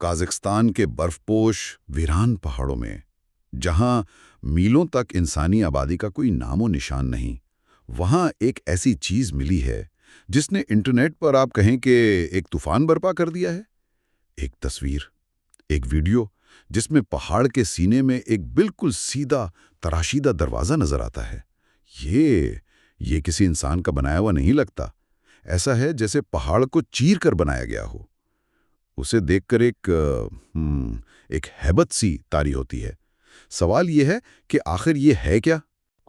Kazakhstan کے برف پوش ویران پہاڑوں میں، جہاں میلوں تک انسانی آبادی کا کوئی نام و نشان نہیں، وہاں ایک ایسی چیز ملی ہے جس نے انٹرنیٹ پر آپ کہیں کہ ایک طوفان برپا کر دیا ہے۔ ایک تصویر، ایک ویڈیو جس میں پہاڑ کے سینے میں ایک بالکل سیدھا تراشیدہ دروازہ نظر آتا ہے۔ یہ کسی انسان کا بنایا ہوا نہیں لگتا، ایسا ہے جیسے پہاڑ کو چیر کر بنایا گیا ہو۔ اسے دیکھ کر ایک ہیبت سی طاری ہوتی ہے۔ سوال یہ ہے کہ آخر یہ ہے کیا؟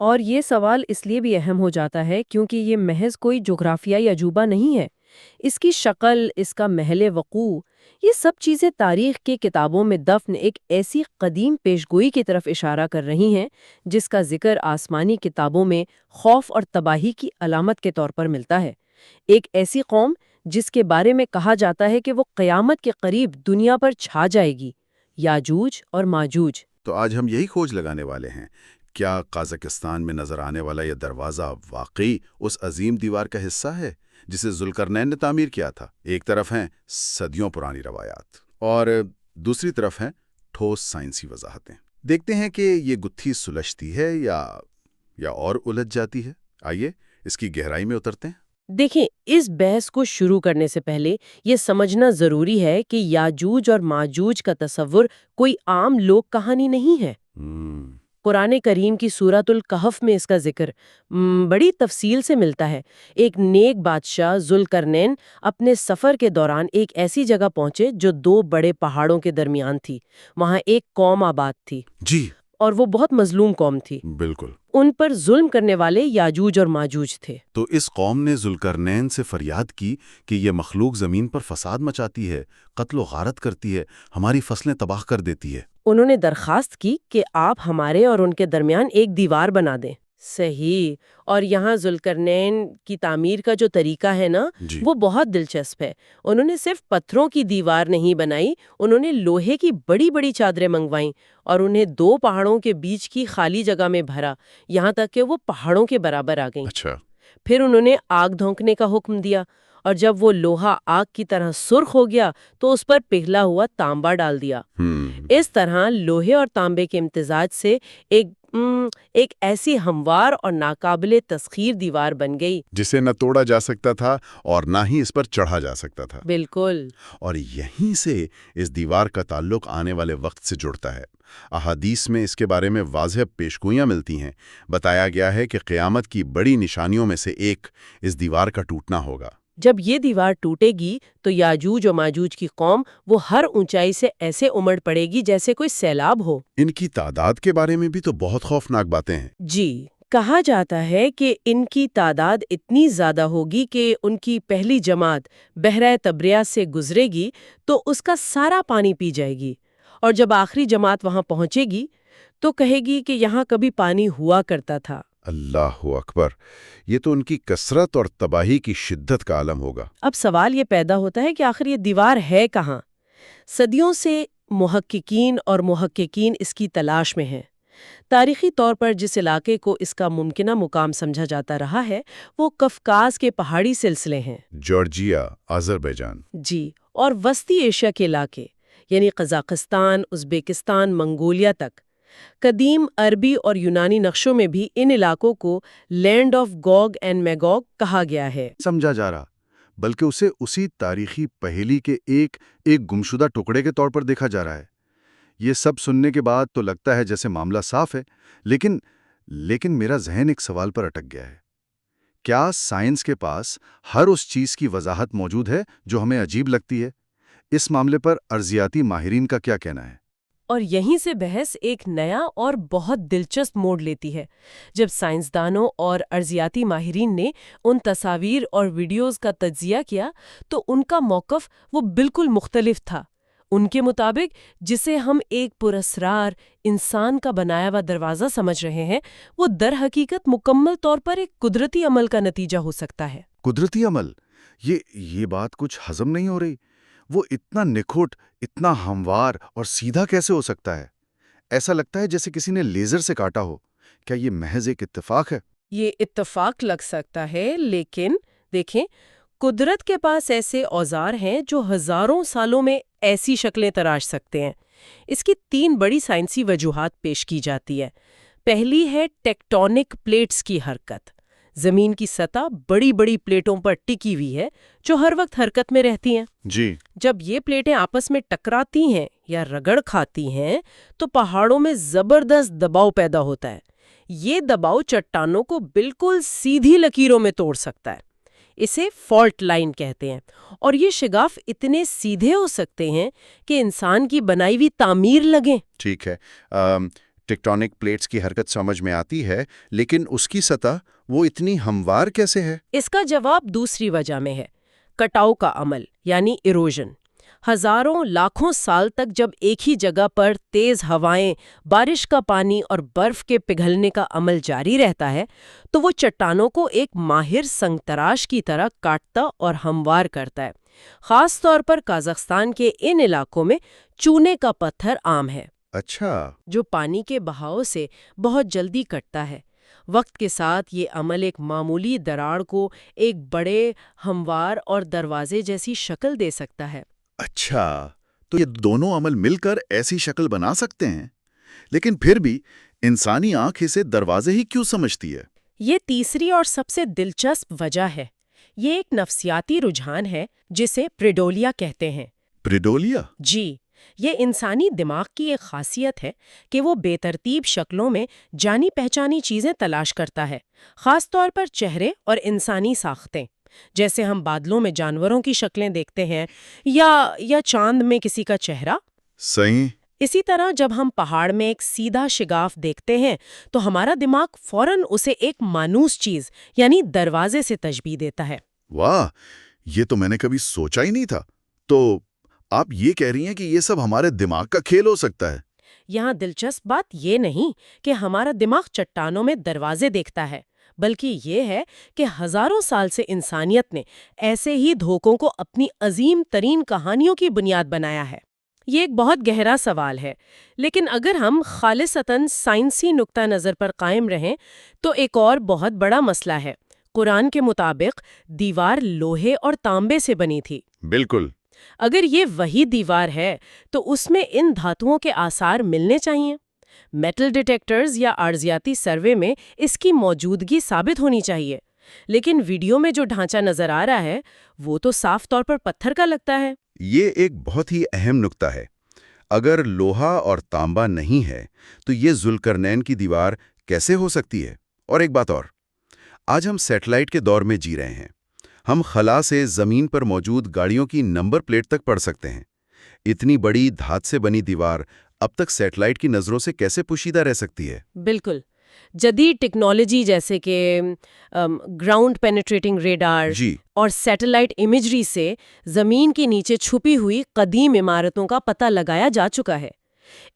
اور یہ سوال اس لیے بھی اہم ہو جاتا ہے کیونکہ یہ محض کوئی جغرافیائی عجوبہ نہیں ہے۔ اس کی شکل، اس کا محل وقوع، یہ سب چیزیں تاریخ کے کتابوں میں دفن ایک ایسی قدیم پیشگوئی کی طرف اشارہ کر رہی ہیں جس کا ذکر آسمانی کتابوں میں خوف اور تباہی کی علامت کے طور پر ملتا ہے۔ ایک ایسی قوم جس کے بارے میں کہا جاتا ہے کہ وہ قیامت کے قریب دنیا پر چھا جائے گی، یاجوج اور ماجوج۔ تو آج ہم یہی کھوج لگانے والے ہیں، کیا قازقستان میں نظر آنے والا یہ دروازہ واقعی اس عظیم دیوار کا حصہ ہے جسے ذوالقرنین نے تعمیر کیا تھا؟ ایک طرف ہیں صدیوں پرانی روایات اور دوسری طرف ہیں ٹھوس سائنسی وضاحتیں۔ دیکھتے ہیں کہ یہ گتھی سلجھتی ہے یا اور الجھ جاتی ہے۔ آئیے اس کی گہرائی میں اترتے ہیں۔ دیکھیں، اس بحث کو شروع کرنے سے پہلے یہ سمجھنا ضروری ہے کہ یاجوج اور ماجوج کا تصور کوئی عام لوک کہانی نہیں ہے۔ قرآن کریم کی سورۃ الکہف میں اس کا ذکر بڑی تفصیل سے ملتا ہے۔ ایک نیک بادشاہ ذوالقرنین اپنے سفر کے دوران ایک ایسی جگہ پہنچے جو دو بڑے پہاڑوں کے درمیان تھی۔ وہاں ایک قوم آباد تھی، جی، اور وہ بہت مظلوم قوم تھی۔ بالکل۔ ان پر ظلم کرنے والے یاجوج اور ماجوج تھے۔ تو اس قوم نے ذوالقرنین سے فریاد کی کہ یہ مخلوق زمین پر فساد مچاتی ہے، قتل و غارت کرتی ہے، ہماری فصلیں تباہ کر دیتی ہے۔ انہوں نے درخواست کی کہ آپ ہمارے اور ان کے درمیان ایک دیوار بنا دیں۔ صحیح۔ اور یہاں ذوالقرنین کی تعمیر کا جو طریقہ ہے نا، وہ بہت دلچسپ ہے۔ انہوں نے صرف پتھروں کی دیوار نہیں بنائی، انہوں نے لوہے کی بڑی بڑی چادریں منگوائیں اور انہیں دو پہاڑوں کے بیچ کی خالی جگہ میں بھرا، یہاں تک کہ وہ پہاڑوں کے برابر آ گئیں۔ اچھا۔ پھر انہوں نے آگ دھونکنے کا حکم دیا، اور جب وہ لوہا آگ کی طرح سرخ ہو گیا تو اس پر پگھلا ہوا تانبا ڈال دیا۔ اس طرح لوہے اور تانبے کے امتزاج سے ایک ایسی ہموار اور ناقابل تسخیر دیوار بن گئی جسے نہ توڑا جا سکتا تھا اور نہ ہی اس پر چڑھا جا سکتا تھا۔ بالکل۔ اور یہیں سے اس دیوار کا تعلق آنے والے وقت سے جڑتا ہے۔ احادیث میں اس کے بارے میں واضح پیشگوئیاں ملتی ہیں۔ بتایا گیا ہے کہ قیامت کی بڑی نشانیوں میں سے ایک اس دیوار کا ٹوٹنا ہوگا۔ جب یہ دیوار ٹوٹے گی تو یاجوج و ماجوج کی قوم وہ ہر اونچائی سے ایسے امڑ پڑے گی جیسے کوئی سیلاب ہو۔ ان کی تعداد کے بارے میں بھی تو بہت خوفناک باتیں ہیں۔ جی، کہا جاتا ہے کہ ان کی تعداد اتنی زیادہ ہوگی کہ ان کی پہلی جماعت بحیرہ طبریہ سے گزرے گی تو اس کا سارا پانی پی جائے گی، اور جب آخری جماعت وہاں پہنچے گی تو کہے گی کہ یہاں کبھی پانی ہوا کرتا تھا۔ اللہ اکبر! یہ تو ان کی کثرت اور تباہی کی شدت کا عالم ہوگا۔ اب سوال یہ پیدا ہوتا ہے کہ آخر یہ دیوار ہے کہاں؟ صدیوں سے محققین اور محققین اس کی تلاش میں ہیں۔ تاریخی طور پر جس علاقے کو اس کا ممکنہ مقام سمجھا جاتا رہا ہے وہ کفکاز کے پہاڑی سلسلے ہیں، جارجیا، آذربائیجان۔ جی، اور وسطی ایشیا کے علاقے یعنی قزاقستان، ازبکستان، منگولیا تک۔ قدیم عربی اور یونانی نقشوں میں بھی ان علاقوں کو land of Gog and Magog کہا گیا ہے۔ سمجھا جا رہا، بلکہ اسے اسی تاریخی پہیلی کے ایک گمشدہ ٹکڑے کے طور پر دیکھا جا رہا ہے۔ یہ سب سننے کے بعد تو لگتا ہے جیسے معاملہ صاف ہے، لیکن میرا ذہن ایک سوال پر اٹک گیا ہے۔ کیا سائنس کے پاس ہر اس چیز کی وضاحت موجود ہے جو ہمیں عجیب لگتی ہے؟ اس معاملے پر ارضیاتی ماہرین کا کیا کہنا ہے؟ اور یہیں سے بحث ایک نیا اور بہت دلچسپ موڑ لیتی ہے۔ جب سائنسدانوں اور ارضیاتی ماہرین نے ان تصاویر اور ویڈیوز کا تجزیہ کیا تو ان کا موقف وہ بالکل مختلف تھا۔ ان کے مطابق جسے ہم ایک پراسرار انسان کا بنایا ہوا دروازہ سمجھ رہے ہیں، وہ در حقیقت مکمل طور پر ایک قدرتی عمل کا نتیجہ ہو سکتا ہے۔ قدرتی عمل؟ یہ بات کچھ ہضم نہیں ہو رہی۔ وہ اتنا نکھٹ، اتنا ہموار اور سیدھا کیسے ہو سکتا ہے؟ ایسا لگتا ہے جیسے کسی نے لیزر سے کاٹا ہو۔ کیا یہ محض ایک اتفاق ہے؟ یہ اتفاق لگ سکتا ہے، لیکن دیکھیں، قدرت کے پاس ایسے اوزار ہیں جو ہزاروں سالوں میں ایسی شکلیں تراش سکتے ہیں۔ اس کی 3 بڑی سائنسی وجوہات پیش کی جاتی ہے۔ پہلی ہے ٹیکٹونک پلیٹس کی حرکت۔ زمین کی سطح بڑی بڑی پلیٹوں پر ٹکی ہوئی ہے جو ہر وقت حرکت میں رہتی ہیں۔ جی، جب یہ پلیٹیں آپس میں ٹکراتی ہیں یا رگڑ کھاتی ہیں تو پہاڑوں میں زبردست دباؤ پیدا ہوتا ہے۔ یہ دباؤ چٹانوں کو بالکل سیدھی لکیروں میں توڑ سکتا ہے۔ اسے فالٹ لائن کہتے ہیں، اور یہ شگاف اتنے سیدھے ہو سکتے ہیں کہ انسان کی بنائی ہوئی تعمیر لگیں۔ ٹھیک ہے، ٹیکٹونک پلیٹس کی حرکت سمجھ میں آتی ہے، لیکن اس کی سطح وہ اتنی ہموار کیسے ہے؟ اس کا جواب دوسری وجہ میں ہے، کٹاؤ کا عمل یعنی ایروژن۔ ہزاروں لاکھوں سال تک جب ایک ہی جگہ پر تیز ہوائیں، بارش کا پانی اور برف کے پگھلنے کا عمل جاری رہتا ہے تو وہ چٹانوں کو ایک ماہر سنگ تراش کی طرح کاٹتا اور ہموار کرتا ہے۔ خاص طور پر قازقستان کے ان علاقوں میں چونے کا پتھر عام ہے، اچھا، جو پانی کے بہاؤ سے بہت جلدی کٹتا ہے۔ وقت کے ساتھ یہ عمل ایک معمولی دراڑ کو ایک بڑے، ہموار اور دروازے جیسی شکل دے سکتا ہے۔ اچھا، تو یہ دونوں عمل مل کر ایسی شکل بنا سکتے ہیں، لیکن پھر بھی انسانی آنکھ اسے دروازے ہی کیوں سمجھتی ہے؟ یہ تیسری اور سب سے دلچسپ وجہ ہے۔ یہ ایک نفسیاتی رجحان ہے جسے پریڈولیا کہتے ہیں۔ پریڈولیا؟ جی، یہ انسانی دماغ کی ایک خاصیت ہے کہ وہ بے ترتیب شکلوں میں جانی پہچانی چیزیں تلاش کرتا ہے، خاص طور پر چہرے اور انسانی ساختیں، جیسے ہم بادلوں میں جانوروں کی شکلیں دیکھتے ہیں یا چاند میں کسی کا چہرہ۔ صحیح۔ اسی طرح جب ہم پہاڑ میں ایک سیدھا شگاف دیکھتے ہیں تو ہمارا دماغ فوراً اسے ایک مانوس چیز یعنی دروازے سے تشبیہ دیتا ہے۔ واہ، یہ تو میں نے کبھی سوچا ہی نہیں تھا۔ تو آپ یہ کہہ رہی ہیں کہ یہ سب ہمارے دماغ کا کھیل ہو سکتا ہے؟ یہاں دلچسپ بات یہ نہیں کہ ہمارا دماغ چٹانوں میں دروازے دیکھتا ہے، بلکہ یہ ہے کہ ہزاروں سال سے انسانیت نے ایسے ہی دھوکوں کو اپنی عظیم ترین کہانیوں کی بنیاد بنایا ہے۔ یہ ایک بہت گہرا سوال ہے، لیکن اگر ہم خالصتاً سائنسی نقطہ نظر پر قائم رہیں تو ایک اور بہت بڑا مسئلہ ہے۔ قرآن کے مطابق دیوار لوہے اور تانبے سے بنی تھی۔ بالکل۔ اگر یہ وہی دیوار ہے تو اس میں ان دھاتوؤں کے آثار ملنے چاہیے۔ میٹل ڈیٹیکٹرز یا ارضیاتی سروے میں اس کی موجودگی ثابت ہونی چاہیے، لیکن ویڈیو میں جو ڈھانچہ نظر آ رہا ہے وہ تو صاف طور پر پتھر کا لگتا ہے۔ یہ ایک بہت ہی اہم نکتہ ہے۔ اگر لوہا اور تانبا نہیں ہے تو یہ ذوالقرنین کی دیوار کیسے ہو سکتی ہے؟ اور ایک بات اور، آج ہم سیٹلائٹ کے دور میں جی رہے ہیں۔ ہم خلا سے زمین پر موجود گاڑیوں کی نمبر پلیٹ تک پڑھ سکتے ہیں۔ اتنی بڑی دھات سے بنی دیوار اب تک سیٹلائٹ کی نظروں سے کیسے پوشیدہ رہ سکتی ہے؟ بالکل، جدید ٹیکنالوجی جیسے کہ گراؤنڈ پینیٹریٹنگ ریڈار جی، اور سیٹلائٹ امیجری سے زمین کے نیچے چھپی ہوئی قدیم عمارتوں کا پتہ لگایا جا چکا ہے۔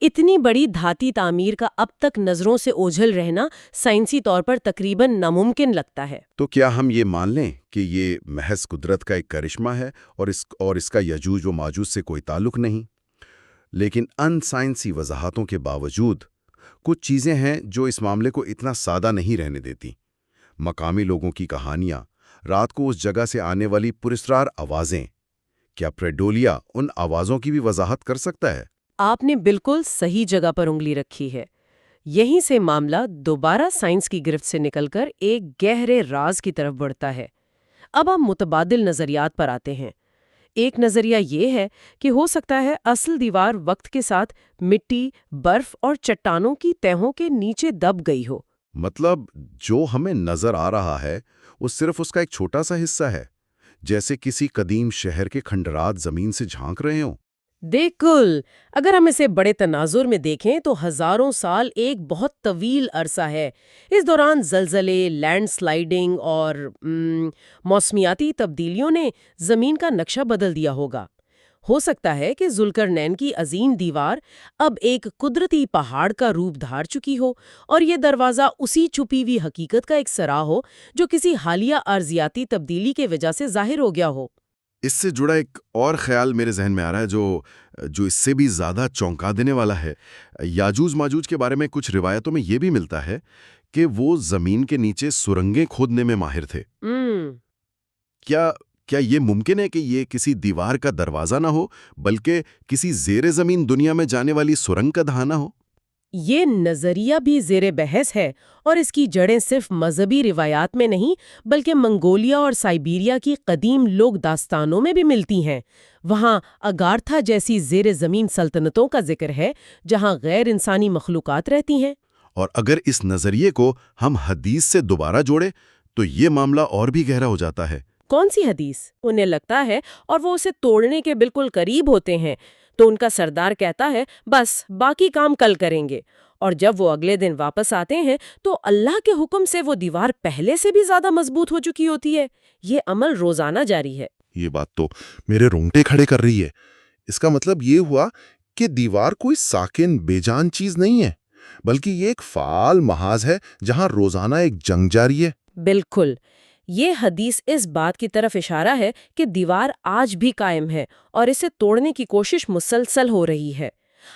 اتنی بڑی دھاتی تعمیر کا اب تک نظروں سے اوجھل رہنا سائنسی طور پر تقریباً ناممکن لگتا ہے۔ تو کیا ہم یہ مان لیں کہ یہ محض قدرت کا ایک کرشمہ ہے اور اس کا یجوج و ماجوج سے کوئی تعلق نہیں؟ لیکن ان سائنسی وضاحتوں کے باوجود کچھ چیزیں ہیں جو اس معاملے کو اتنا سادہ نہیں رہنے دیتی۔ مقامی لوگوں کی کہانیاں، رات کو اس جگہ سے آنے والی پراسرار آوازیں، کیا پریڈولیا ان آوازوں کی بھی وضاحت کر سکتا ہے؟ آپ نے بالکل صحیح جگہ پر انگلی رکھی ہے۔ یہیں سے معاملہ دوبارہ سائنس کی گرفت سے نکل کر ایک گہرے راز کی طرف بڑھتا ہے۔ اب ہم متبادل نظریات پر آتے ہیں۔ ایک نظریہ یہ ہے کہ ہو سکتا ہے اصل دیوار وقت کے ساتھ مٹی، برف اور چٹانوں کی تہوں کے نیچے دب گئی ہو۔ مطلب جو ہمیں نظر آ رہا ہے وہ صرف اس کا ایک چھوٹا سا حصہ ہے، جیسے کسی قدیم شہر کے کھنڈرات زمین سے جھانک رہے ہوں۔ بالکل، اگر ہم اسے بڑے تناظر میں دیکھیں تو ہزاروں سال ایک بہت طویل عرصہ ہے۔ اس دوران زلزلے، لینڈ سلائیڈنگ اور موسمیاتی تبدیلیوں نے زمین کا نقشہ بدل دیا ہوگا۔ ہو سکتا ہے کہ ذوالقرنین کی عظیم دیوار اب ایک قدرتی پہاڑ کا روپ دھار چکی ہو، اور یہ دروازہ اسی چھپی ہوئی حقیقت کا ایک سراغ ہو جو کسی حالیہ ارضیاتی تبدیلی کی وجہ سے ظاہر ہو گیا ہو۔ اس سے جڑا ایک اور خیال میرے ذہن میں آ رہا ہے جو اس سے بھی زیادہ چونکا دینے والا ہے۔ یاجوج ماجوج کے بارے میں کچھ روایتوں میں یہ بھی ملتا ہے کہ وہ زمین کے نیچے سرنگیں کھودنے میں ماہر تھے۔ کیا یہ ممکن ہے کہ یہ کسی دیوار کا دروازہ نہ ہو بلکہ کسی زیر زمین دنیا میں جانے والی سرنگ کا دہانہ ہو؟ یہ نظریہ بھی زیر بحث ہے اور اس کی جڑیں صرف مذہبی روایات میں نہیں بلکہ منگولیا اور سائبیریا کی قدیم لوک داستانوں میں بھی ملتی ہیں۔ وہاں اگارتھا جیسی زیر زمین سلطنتوں کا ذکر ہے جہاں غیر انسانی مخلوقات رہتی ہیں۔ اور اگر اس نظریے کو ہم حدیث سے دوبارہ جوڑیں تو یہ معاملہ اور بھی گہرا ہو جاتا ہے۔ کون سی حدیث؟ انہیں لگتا ہے اور وہ اسے توڑنے کے بالکل قریب ہوتے ہیں تو ان کا سردار کہتا ہے بس باقی کام کل کریں گے، اور جب وہ اگلے دن واپس آتے ہیں تو اللہ کے حکم سے وہ دیوار پہلے سے بھی زیادہ مضبوط ہو چکی ہوتی ہے۔ یہ عمل روزانہ جاری ہے۔ یہ بات تو میرے رونگٹے کھڑے کر رہی ہے۔ اس کا مطلب یہ ہوا کہ دیوار کوئی ساکن بے جان چیز نہیں ہے بلکہ یہ ایک فعال محاذ ہے جہاں روزانہ ایک جنگ جاری ہے۔ بالکل، یہ حدیث اس بات کی طرف اشارہ ہے کہ دیوار آج بھی قائم ہے اور اسے توڑنے کی کوشش مسلسل ہو رہی ہے۔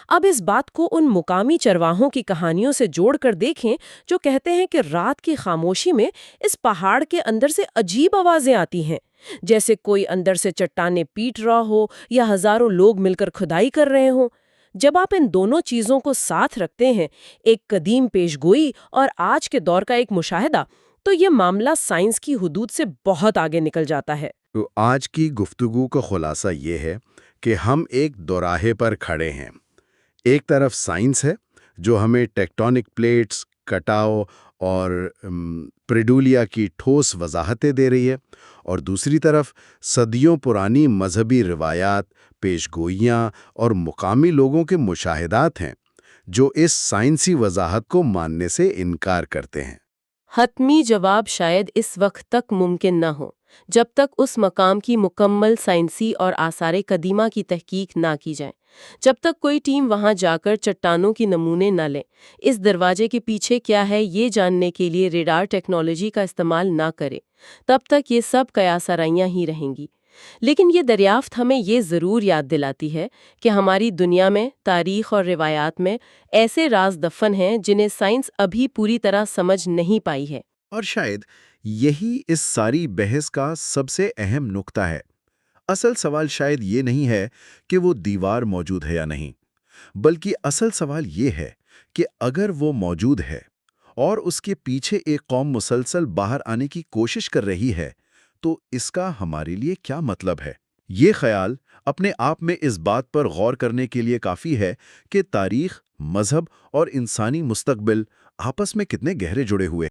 اب اس بات کو ان مقامی چرواہوں کی کہانیوں سے جوڑ کر دیکھیں جو کہتے ہیں کہ رات کی خاموشی میں اس پہاڑ کے اندر سے عجیب آوازیں آتی ہیں، جیسے کوئی اندر سے چٹانیں پیٹ رہا ہو یا ہزاروں لوگ مل کر کھدائی کر رہے ہوں۔ جب آپ ان دونوں چیزوں کو ساتھ رکھتے ہیں، ایک قدیم پیشگوئی اور آج کے دور کا ایک مشاہدہ، تو یہ معاملہ سائنس کی حدود سے بہت آگے نکل جاتا ہے۔ تو آج کی گفتگو کا خلاصہ یہ ہے کہ ہم ایک دوراہے پر کھڑے ہیں۔ ایک طرف سائنس ہے جو ہمیں ٹیکٹونک پلیٹس، کٹاؤ اور پریڈولیا کی ٹھوس وضاحتیں دے رہی ہے، اور دوسری طرف صدیوں پرانی مذہبی روایات، پیشگوئیاں اور مقامی لوگوں کے مشاہدات ہیں جو اس سائنسی وضاحت کو ماننے سے انکار کرتے ہیں۔ حتمی جواب شاید اس وقت تک ممکن نہ ہو جب تک اس مقام کی مکمل سائنسی اور آثار قدیمہ کی تحقیق نہ کی جائے، جب تک کوئی ٹیم وہاں جا کر چٹانوں کی نمونے نہ لے، اس دروازے کے پیچھے کیا ہے یہ جاننے کے لیے ریڈار ٹیکنالوجی کا استعمال نہ کرے، تب تک یہ سب قیاس آرائیاں ہی رہیں گی۔ لیکن یہ دریافت ہمیں یہ ضرور یاد دلاتی ہے کہ ہماری دنیا میں، تاریخ اور روایات میں ایسے راز دفن ہیں جنہیں سائنس ابھی پوری طرح سمجھ نہیں پائی ہے۔ اور شاید یہی اس ساری بحث کا سب سے اہم نقطہ ہے۔ اصل سوال شاید یہ نہیں ہے کہ وہ دیوار موجود ہے یا نہیں، بلکہ اصل سوال یہ ہے کہ اگر وہ موجود ہے اور اس کے پیچھے ایک قوم مسلسل باہر آنے کی کوشش کر رہی ہے تو اس کا ہمارے لیے کیا مطلب ہے؟ یہ خیال اپنے آپ میں اس بات پر غور کرنے کے لیے کافی ہے کہ تاریخ، مذہب اور انسانی مستقبل آپس میں کتنے گہرے جڑے ہوئے